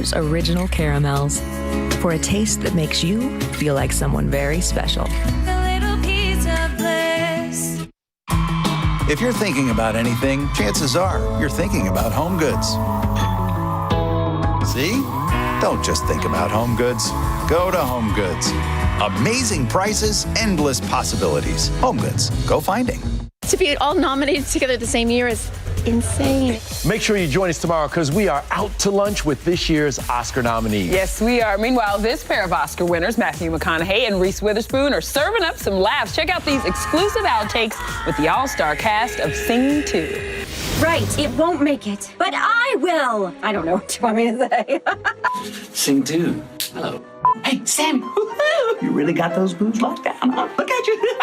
Spurs Original Caramels. For a taste that makes you feel like someone very special. A little piece of bliss. If you're thinking about anything, chances are you're thinking about Home Goods. See? Don't just think about Home Goods. Go to Home Goods. Amazing prices, endless possibilities. Home Goods. Go finding. To be all nominated together the same year is insane. Make sure you join us tomorrow because we are out to lunch with this year's Oscar nominees. Yes, we are. Meanwhile, this pair of Oscar winners, Matthew McConaughey and Reese Witherspoon, are serving up some laughs. Check out these exclusive outtakes with the all-star cast of Sing 2. Right, it won't make it, but I will. I don't know what you want me to say. Sing 2. Hello. Hey, Sam. You really got those boobs locked down, huh? Look at you.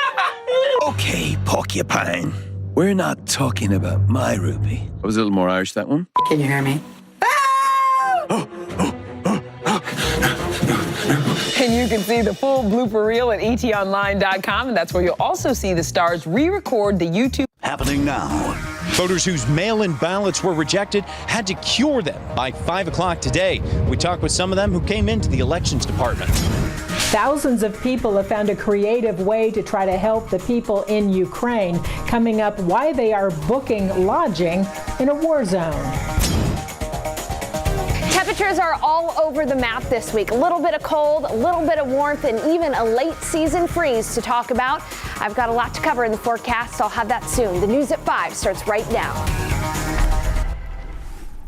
Okay, porcupine. We're not talking about my Ruby. That was a little more Irish, that one. Can you hear me? And you can see the full blooper reel at etonline.com, and that's where you'll also see the stars re-record the YouTube. Happening now. Voters whose mail-in ballots were rejected had to cure them by 5 o'clock today. We talked with some of them who came into the elections department. Thousands of people have found a creative way to try to help the people in Ukraine, coming up why they are booking lodging in a war zone. Temperatures are all over the map this week. A little bit of cold, a little bit of warmth, and even a late season freeze to talk about. I've got a lot to cover in the forecast. I'll have that soon. The news at 5 starts right now.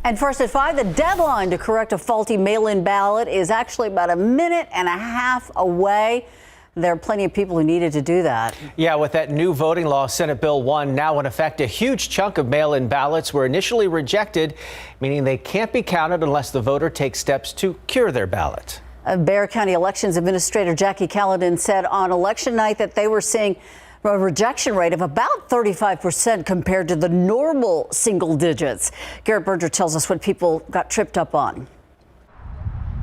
And first at 5, the deadline to correct a faulty mail-in ballot is actually about a minute and a half away. There are plenty of people who needed to do that. Yeah, with that new voting law, Senate Bill 1 now in effect, a huge chunk of mail-in ballots were initially rejected, meaning they can't be counted unless the voter takes steps to cure their ballot. Bexar County Elections Administrator Jackie Callahan said on election night that they were seeing a rejection rate of about 35% compared to the normal single digits. Garrett Berger tells us what people got tripped up on.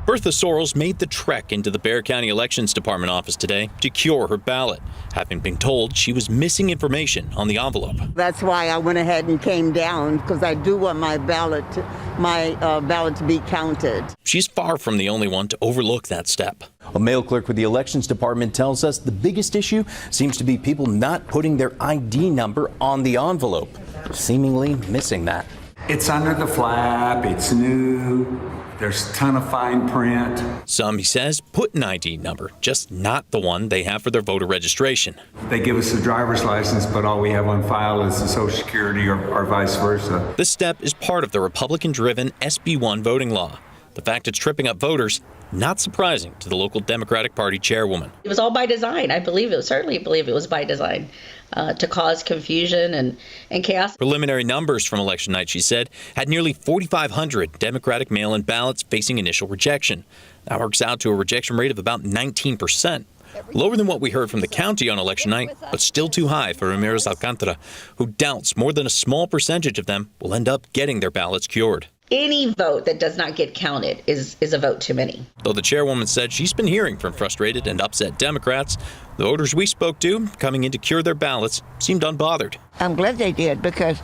Bertha Sorrells made the trek into the Bexar County Elections Department office today to cure her ballot, having been told she was missing information on the envelope. That's why I went ahead and came down, because I do want my ballot to be counted. She's far from the only one to overlook that step. A mail clerk with the Elections Department tells us the biggest issue seems to be people not putting their ID number on the envelope, seemingly missing that. It's under the flap, it's new, there's a ton of fine print. Some, he says, put an ID number, just not the one they have for their voter registration. They give us a driver's license, but all we have on file is the Social Security or vice versa. This step is part of the Republican-driven SB 1 voting law. The fact it's tripping up voters, not surprising to the local Democratic Party chairwoman. It was all by design. I certainly believe it was by design to cause confusion and chaos. Preliminary numbers from election night, she said, had nearly 4,500 Democratic mail-in ballots facing initial rejection. That works out to a rejection rate of about 19%. Lower than what we heard from the county on election night, but still too high for Ramirez Alcantara, who doubts more than a small percentage of them will end up getting their ballots cured. Any vote that does not get counted is a vote too many. Though the chairwoman said she's been hearing from frustrated and upset Democrats, the voters we spoke to coming in to cure their ballots seemed unbothered. I'm glad they did, because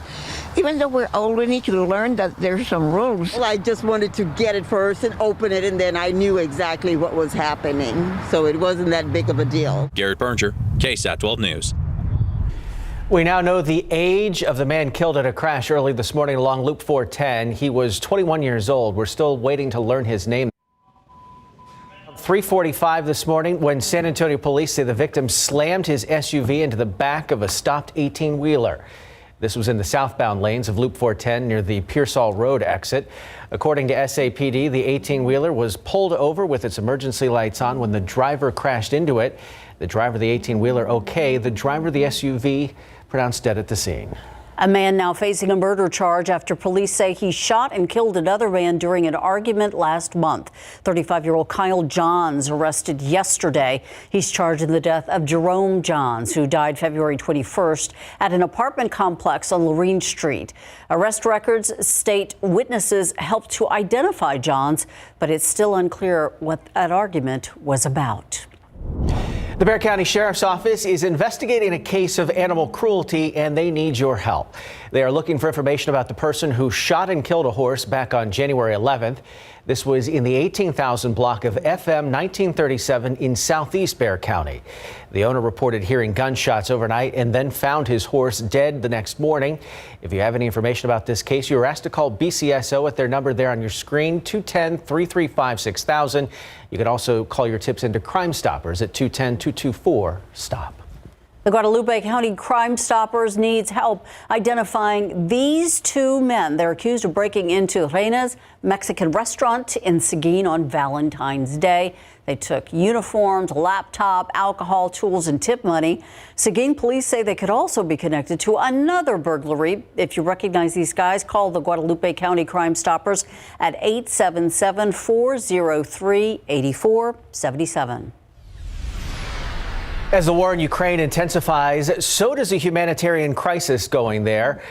even though we're old, we need to learn that there's some rules. Well, I just wanted to get it first and open it, and then I knew exactly what was happening. So it wasn't that big of a deal. Garrett Berger, KSAT 12 News. We now know the age of the man killed at a crash early this morning along Loop 410. He was 21 years old. We're still waiting to learn his name. 3:45 this morning when San Antonio police say the victim slammed his SUV into the back of a stopped 18-wheeler. This was in the southbound lanes of Loop 410 near the Pearsall Road exit. According to SAPD, the 18-wheeler was pulled over with its emergency lights on when the driver crashed into it. The driver of the 18-wheeler okay. The driver of the SUV pronounced dead at the scene. A man now facing a murder charge after police say he shot and killed another man during an argument last month. 35-year-old Kyle Johns arrested yesterday. He's charged in the death of Jerome Johns, who died February 21st at an apartment complex on Lorene Street. Arrest records state witnesses helped to identify Johns, but it's still unclear what that argument was about. The Bexar County Sheriff's Office is investigating a case of animal cruelty, and they need your help. They are looking for information about the person who shot and killed a horse back on January 11th. This was in the 18,000 block of FM 1937 in southeast Bexar County. The owner reported hearing gunshots overnight and then found his horse dead the next morning. If you have any information about this case, you are asked to call BCSO at their number there on your screen, 210-335-6000. You can also call your tips into Crime Stoppers at 210-224-STOP. The Guadalupe County Crime Stoppers needs help identifying these two men. They're accused of breaking into Reina's Mexican restaurant in Seguin on Valentine's Day. They took uniforms, laptop, alcohol, tools, and tip money. Seguin police say they could also be connected to another burglary. If you recognize these guys, call the Guadalupe County Crime Stoppers at 877-403-8477. As the war in Ukraine intensifies, so does a humanitarian crisis going there.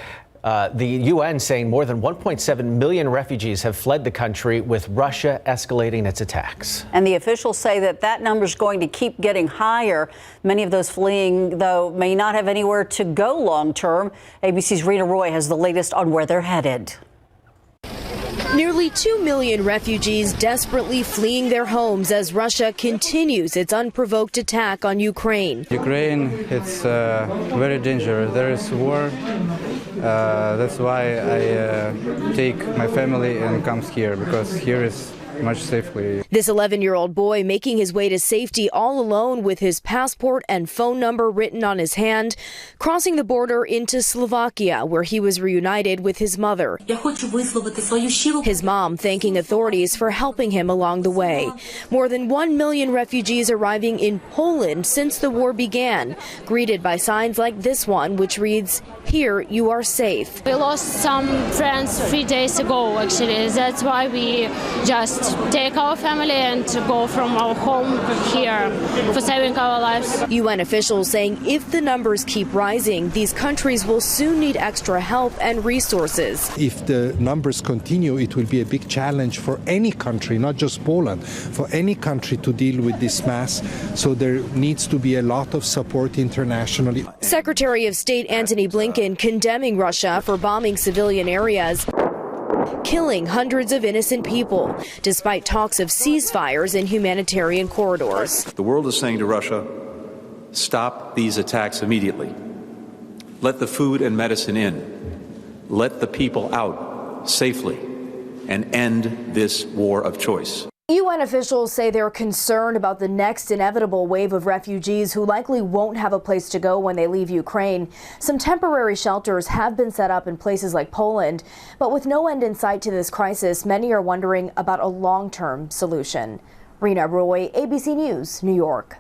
The UN saying more than 1.7 million refugees have fled the country, with Russia escalating its attacks. And the officials say that number is going to keep getting higher. Many of those fleeing, though, may not have anywhere to go long term. ABC's Rita Roy has the latest on where they're headed. Nearly 2 million refugees desperately fleeing their homes as Russia continues its unprovoked attack on Ukraine. Ukraine, it's very dangerous. There is war. That's why I take my family and comes here, because here is much safely. This 11-year-old boy making his way to safety all alone with his passport and phone number written on his hand, crossing the border into Slovakia, where he was reunited with his mother. His mom thanking authorities for helping him along the way. More than 1 million refugees arriving in Poland since the war began, greeted by signs like this one, which reads, "Here you are safe." We lost some friends 3 days ago, actually. That's why we just take our family and go from our home here for saving our lives. UN officials saying if the numbers keep rising, these countries will soon need extra help and resources. If the numbers continue, it will be a big challenge for any country, not just Poland, for any country to deal with this mass. So there needs to be a lot of support internationally. Secretary of State Antony Blinken condemning Russia for bombing civilian areas, killing hundreds of innocent people, despite talks of ceasefires in humanitarian corridors. The world is saying to Russia, stop these attacks immediately. Let the food and medicine in. Let the people out safely and end this war of choice. UN officials say they're concerned about the next inevitable wave of refugees who likely won't have a place to go when they leave Ukraine. Some temporary shelters have been set up in places like Poland, but with no end in sight to this crisis, many are wondering about a long-term solution. Rena Roy, ABC News, New York.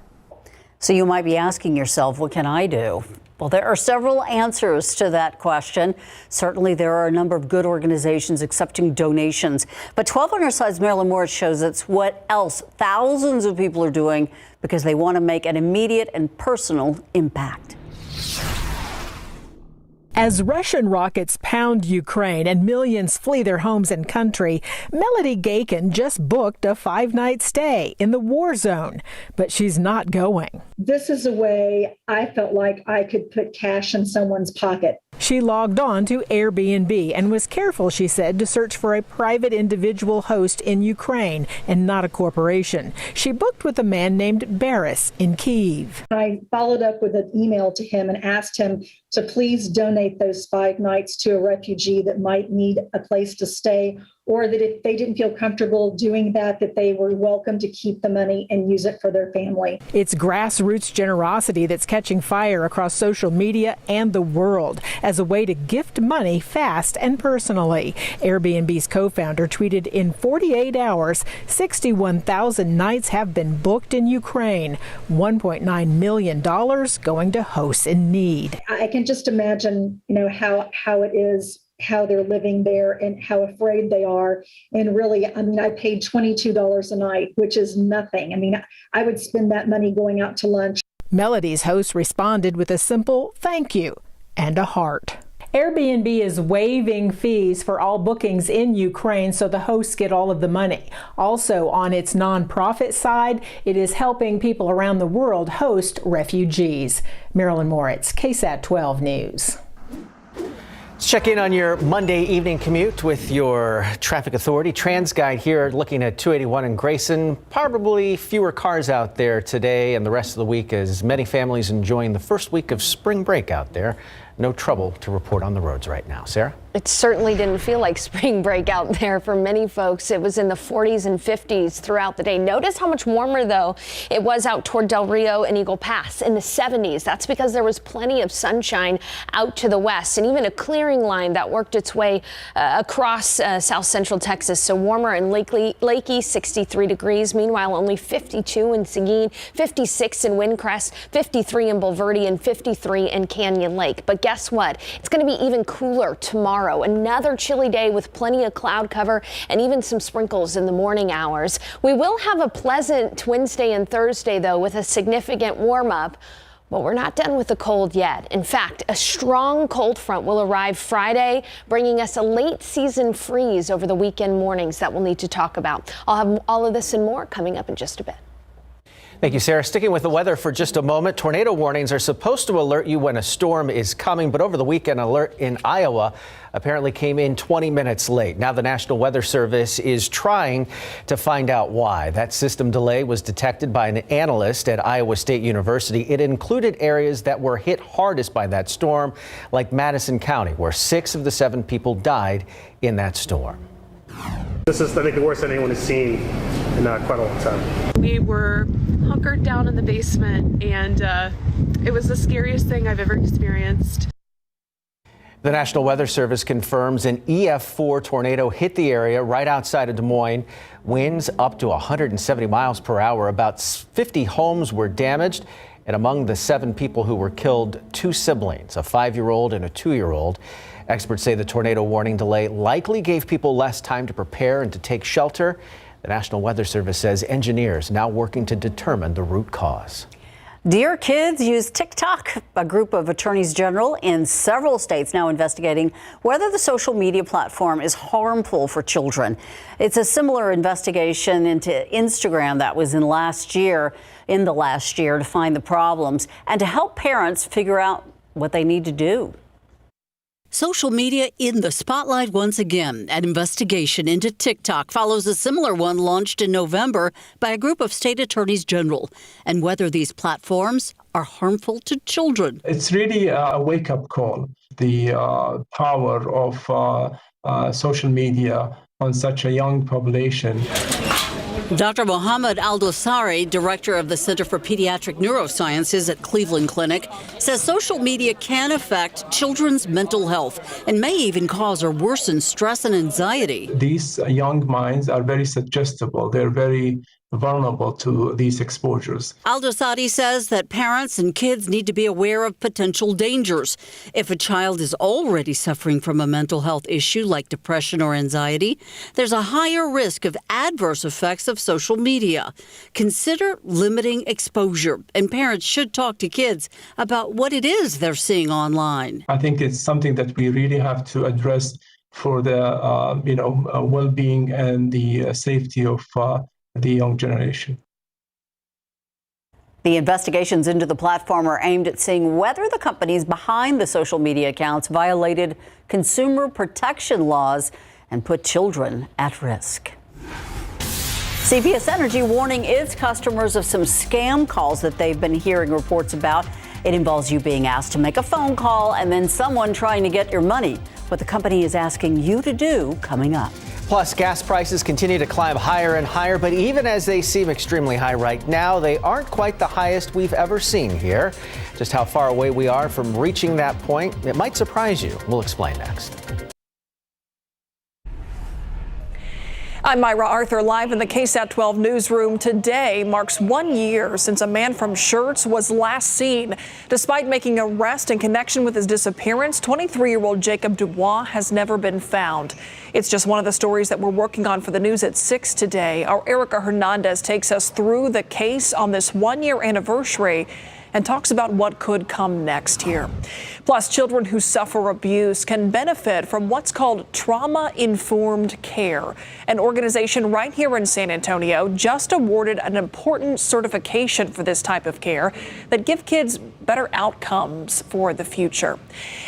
So you might be asking yourself, what can I do? Well, there are several answers to that question. Certainly, there are a number of good organizations accepting donations. But 12 on our side's Marilyn Moritz shows us what else thousands of people are doing because they want to make an immediate and personal impact. As Russian rockets pound Ukraine and millions flee their homes and country, Melody Gakin just booked a 5-night stay in the war zone, but she's not going. This is a way I felt like I could put cash in someone's pocket. She logged on to Airbnb and was careful, she said, to search for a private individual host in Ukraine and not a corporation. She booked with a man named Boris in Kyiv. I followed up with an email to him and asked him to please donate those 5 nights to a refugee that might need a place to stay, or that if they didn't feel comfortable doing that they were welcome to keep the money and use it for their family. It's grassroots generosity that's catching fire across social media and the world as a way to gift money fast and personally. Airbnb's co-founder tweeted, in 48 hours, 61,000 nights have been booked in Ukraine, $1.9 million going to hosts in need. I can just imagine, how it is, how they're living there and how afraid they are. And really, I paid $22 a night, which is nothing. I would spend that money going out to lunch. Melody's host responded with a simple thank you and a heart. Airbnb is waiving fees for all bookings in Ukraine, so the hosts get all of the money. Also, on its nonprofit side, it is helping people around the world host refugees. Marilyn Moritz, KSAT 12 News. Let's check in on your Monday evening commute with your traffic authority. TransGuide here looking at 281 in Grayson. Probably fewer cars out there today and the rest of the week as many families enjoying the first week of spring break out there. No trouble to report on the roads right now. Sarah? It certainly didn't feel like spring break out there for many folks. It was in the 40s and 50s throughout the day. Notice how much warmer, though, it was out toward Del Rio and Eagle Pass in the 70s. That's because there was plenty of sunshine out to the west and even a clearing line that worked its way across south central Texas. So warmer in Lakey, 63 degrees. Meanwhile, only 52 in Seguin, 56 in Windcrest, 53 in Bulverde, and 53 in Canyon Lake. But guess what? It's going to be even cooler tomorrow. Another chilly day with plenty of cloud cover and even some sprinkles in the morning hours. We will have a pleasant Wednesday and Thursday, though, with a significant warm up. But we're not done with the cold yet. In fact, a strong cold front will arrive Friday, bringing us a late season freeze over the weekend mornings that we'll need to talk about. I'll have all of this and more coming up in just a bit. Thank you, Sarah. Sticking with the weather for just a moment, tornado warnings are supposed to alert you when a storm is coming, but over the weekend, alert in Iowa apparently came in 20 minutes late. Now the National Weather Service is trying to find out why. That system delay was detected by an analyst at Iowa State University. It included areas that were hit hardest by that storm, like Madison County, where 6 of the 7 people died in that storm. This is, I think, the worst anyone has seen in quite a long time. We were hunkered down in the basement, and it was the scariest thing I've ever experienced. The National Weather Service confirms an EF4 tornado hit the area right outside of Des Moines. Winds up to 170 miles per hour. About 50 homes were damaged. And among the 7 people who were killed, 2 siblings, a 5-year-old and a 2-year-old. Experts say the tornado warning delay likely gave people less time to prepare and to take shelter. The National Weather Service says engineers now working to determine the root cause. Dear kids, use TikTok. A group of attorneys general in several states now investigating whether the social media platform is harmful for children. It's a similar investigation into Instagram that was in the last year to find the problems and to help parents figure out what they need to do. Social media in the spotlight once again. An investigation into TikTok follows a similar one launched in November by a group of state attorneys general, and whether these platforms are harmful to children. It's really a wake-up call, the power of social media on such a young population. Dr. Mohammed Al-Dosari, director of the Center for Pediatric Neurosciences at Cleveland Clinic, says social media can affect children's mental health and may even cause or worsen stress and anxiety. These young minds are very suggestible. They're very vulnerable to these exposures. Al-Dosari says that parents and kids need to be aware of potential dangers. If a child is already suffering from a mental health issue like depression or anxiety, there's a higher risk of adverse effects of social media. Consider limiting exposure, and parents should talk to kids about what it is they're seeing online. I think it's something that we really have to address for the well-being and the safety of the young generation. The investigations into the platform are aimed at seeing whether the companies behind the social media accounts violated consumer protection laws and put children at risk. CPS Energy warning its customers of some scam calls that they've been hearing reports about. It involves you being asked to make a phone call and then someone trying to get your money. What the company is asking you to do coming up. Plus, gas prices continue to climb higher and higher, but even as they seem extremely high right now, they aren't quite the highest we've ever seen here. Just how far away we are from reaching that point, it might surprise you. We'll explain next. I'm Myra Arthur, live in the KSAT 12 newsroom. Today marks 1 year since a man from Schertz was last seen. Despite making an arrest in connection with his disappearance, 23-year-old Jacob Dubois has never been found. It's just one of the stories that we're working on for the news at 6 today. Our Erica Hernandez takes us through the case on this 1-year anniversary and talks about what could come next here. Plus, children who suffer abuse can benefit from what's called trauma-informed care. An organization right here in San Antonio just awarded an important certification for this type of care that give kids better outcomes for the future.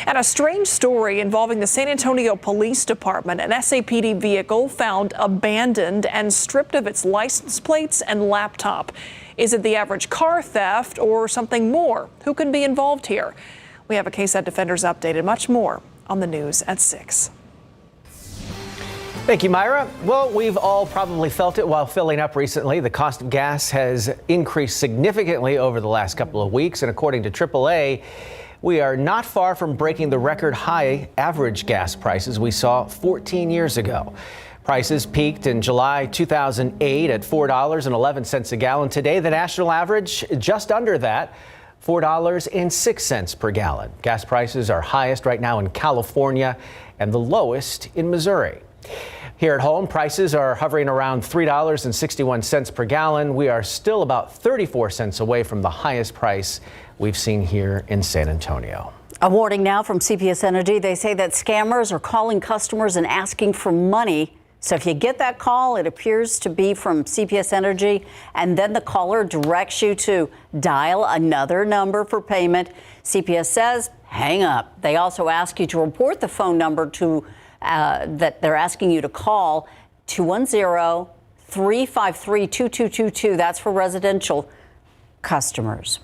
And a strange story involving the San Antonio Police Department. An SAPD vehicle found abandoned and stripped of its license plates and laptop. Is it the average car theft or something more? Who could be involved here? We have a KSAT Defenders update and much more on the news at 6. Thank you, Myra. Well, we've all probably felt it while filling up recently. The cost of gas has increased significantly over the last couple of weeks, and according to AAA, we are not far from breaking the record high average gas prices we saw 14 years ago. Prices peaked in July 2008 at $4.11 a gallon. Today, the national average just under that, $4.06 per gallon. Gas prices are highest right now in California and the lowest in Missouri. Here at home, prices are hovering around $3.61 per gallon. We are still about 34 cents away from the highest price we've seen here in San Antonio. A warning now from CPS Energy. They say that scammers are calling customers and asking for money. So if you get that call, it appears to be from CPS Energy, and then the caller directs you to dial another number for payment. CPS says, hang up. They also ask you to report the phone number that they're asking you to call, 210-353-2222. That's for residential customers.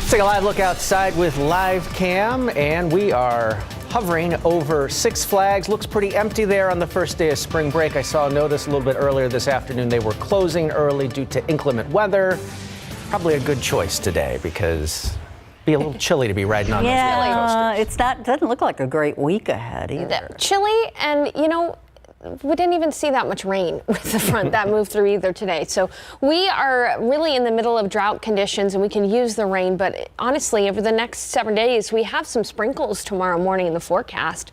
Take a live look outside with Live Cam, and we are hovering over Six Flags. Looks pretty empty there on the first day of spring break. I saw a notice a little bit earlier this afternoon. They were closing early due to inclement weather. Probably a good choice today because it'd be a little chilly to be riding on those roller coasters. Doesn't look like a great week ahead either. Chilly, and we didn't even see that much rain with the front that moved through either today. So we are really in the middle of drought conditions, and we can use the rain. But honestly, over the next 7 days, we have some sprinkles tomorrow morning in the forecast.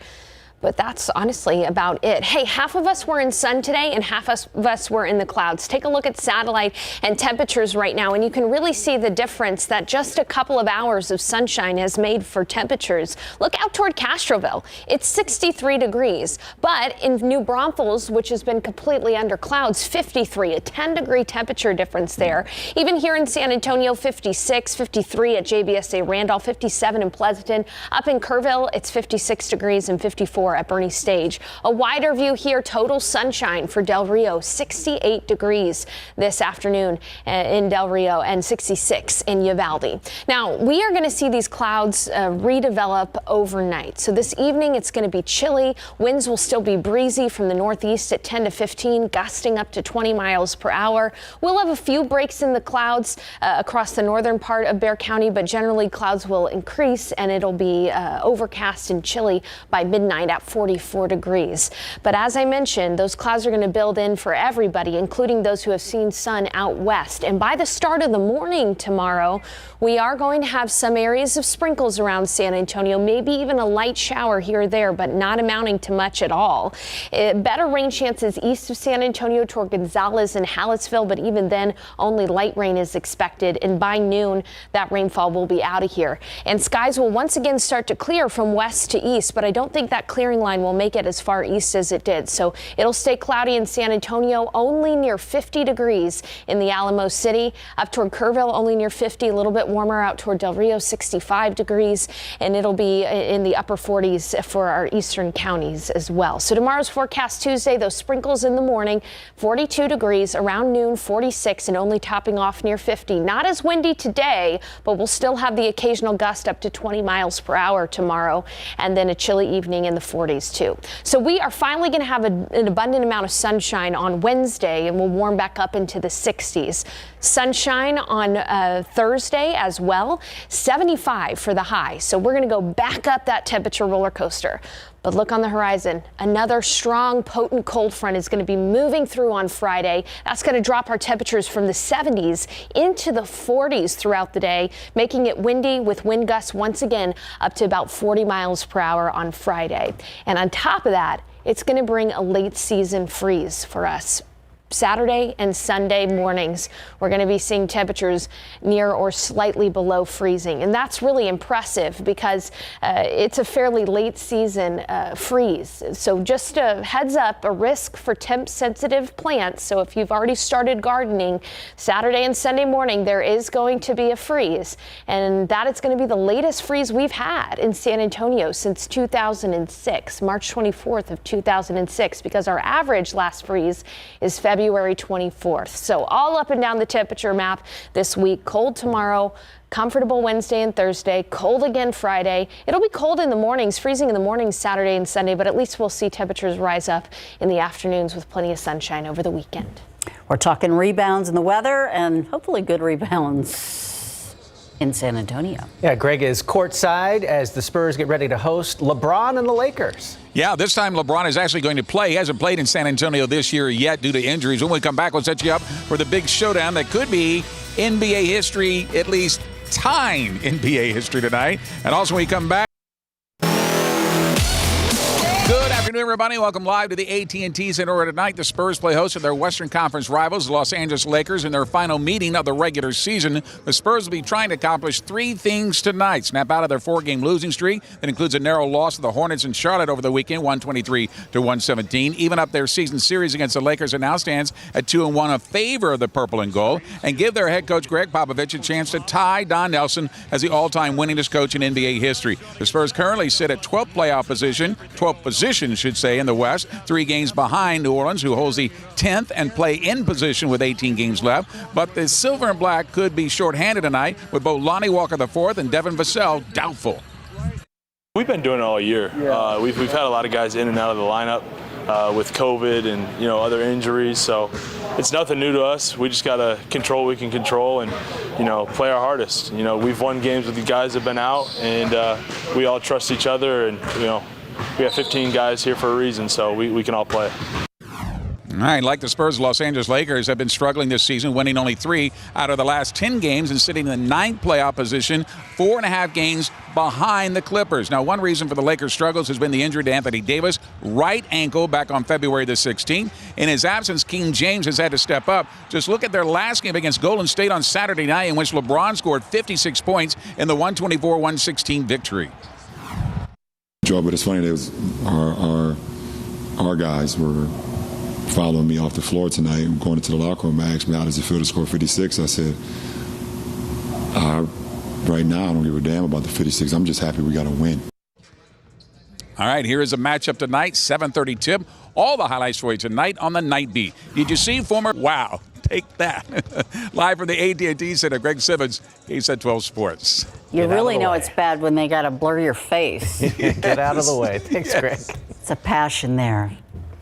But that's honestly about it. Hey, half of us were in sun today and half of us were in the clouds. Take a look at satellite and temperatures right now, and you can really see the difference that just a couple of hours of sunshine has made for temperatures. Look out toward Castroville. It's 63 degrees. But in New Braunfels, which has been completely under clouds, 53, a 10-degree temperature difference there. Even here in San Antonio, 56, 53 at JBSA Randolph, 57 in Pleasanton. Up in Kerrville, it's 56 degrees and 54 at Bernie Stage. A wider view here, total sunshine for Del Rio, 68 degrees this afternoon in Del Rio and 66 in Uvalde. Now, we are going to see these clouds redevelop overnight. So this evening, it's going to be chilly. Winds will still be breezy from the northeast at 10 to 15, gusting up to 20 miles per hour. We'll have a few breaks in the clouds across the northern part of Bexar County, but generally clouds will increase and it'll be overcast and chilly by midnight at 44 degrees. But as I mentioned, those clouds are going to build in for everybody, including those who have seen sun out west. And by the start of the morning tomorrow, we are going to have some areas of sprinkles around San Antonio, maybe even a light shower here or there, but not amounting to much at all. Better rain chances east of San Antonio toward Gonzales and Hallettsville, but even then, only light rain is expected. And by noon, that rainfall will be out of here. And skies will once again start to clear from west to east, but I don't think that clearing line will make it as far east as it did. So it'll stay cloudy in San Antonio, only near 50 degrees in the Alamo City. Up toward Kerrville, only near 50, a little bit warmer out toward Del Rio, 65 degrees, and it'll be in the upper 40s for our eastern counties as well. So tomorrow's forecast Tuesday, those sprinkles in the morning, 42 degrees, around noon, 46, and only topping off near 50. Not as windy today, but we'll still have the occasional gust up to 20 miles per hour tomorrow, and then a chilly evening in the 40s too. So we are finally going to have an abundant amount of sunshine on Wednesday, and we'll warm back up into the 60s. Sunshine on Thursday as well, 75 for the high. So we're going to go back up that temperature roller coaster. But look on the horizon, another strong, potent cold front is going to be moving through on Friday. That's going to drop our temperatures from the 70s into the 40s throughout the day, making it windy with wind gusts once again up to about 40 miles per hour on Friday. And on top of that, it's going to bring a late season freeze for us. Saturday and Sunday mornings, we're going to be seeing temperatures near or slightly below freezing. And that's really impressive because it's a fairly late season freeze. So just a heads up, a risk for temp sensitive plants. So if you've already started gardening, Saturday and Sunday morning, there is going to be a freeze. And that is going to be the latest freeze we've had in San Antonio since 2006, March 24th of 2006, because our average last freeze is February 24th. So all up and down the temperature map this week. Cold tomorrow, comfortable Wednesday and Thursday, cold again Friday. It'll be cold in the mornings, freezing in the mornings Saturday and Sunday, but at least we'll see temperatures rise up in the afternoons with plenty of sunshine over the weekend. We're talking rebounds in the weather and hopefully good rebounds in San Antonio. Yeah, Greg is courtside as the Spurs get ready to host LeBron and the Lakers. Yeah, this time LeBron is actually going to play. He hasn't played in San Antonio this year yet due to injuries. When we come back, we'll set you up for the big showdown that could be NBA history, at least time NBA history tonight. And also when we come back, good afternoon, everybody. Welcome live to the AT&T Center tonight. The Spurs play host to their Western Conference rivals, the Los Angeles Lakers, in their final meeting of the regular season. The Spurs will be trying to accomplish three things tonight. Snap out of their four-game losing streak. That includes a narrow loss to the Hornets in Charlotte over the weekend, 123-117. Even up their season series against the Lakers, and now stands at 2-1 in favor of the purple and gold. And give their head coach, Greg Popovich, a chance to tie Don Nelson as the all-time winningest coach in NBA history. The Spurs currently sit at 12th playoff position, 12th position, should say, in the West, 3 games behind New Orleans, who holds the 10th and play-in position with 18 games left. But the Silver and Black could be shorthanded tonight with both Lonnie Walker IV and Devin Vassell doubtful. We've been doing it all year. We've had a lot of guys in and out of the lineup with COVID and other injuries, so it's nothing new to us. We just got to control what we can control and play our hardest. We've won games with the guys that have been out, and we all trust each other, and we have 15 guys here for a reason, so we can all play. All right, like the Spurs, Los Angeles Lakers have been struggling this season, winning only 3 out of the last 10 games and sitting in the 9th playoff position, 4.5 games behind the Clippers. Now, one reason for the Lakers' struggles has been the injury to Anthony Davis, right ankle, back on February the 16th. In his absence, King James has had to step up. Just look at their last game against Golden State on Saturday night, in which LeBron scored 56 points in the 124-116 victory. But it's funny, there was our guys were following me off the floor tonight, going into the locker room. I asked me, how does it feel to score 56? I said, right now I don't give a damn about the 56. I'm just happy we got a win. All right, here is a matchup tonight, 7:30 tip. All the highlights for you tonight on the Night Beat. Did you see former? Wow, take that. Live from the AT&T Center, Greg Simmons, KSAT 12 Sports. You really know it's bad when they got to blur your face. Get out of the way. Thanks, Greg. It's a passion there.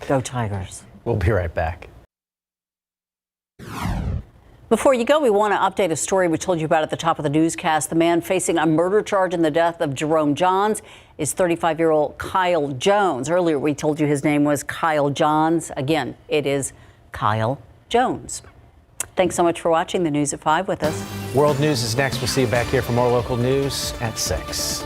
Go Tigers. We'll be right back. Before you go, we want to update a story we told you about at the top of the newscast. The man facing a murder charge in the death of Jerome Johns is 35-year-old Kyle Jones. Earlier, we told you his name was Kyle Johns. Again, it is Kyle Jones. Thanks so much for watching the News at 5 with us. World News is next. We'll see you back here for more local news at 6.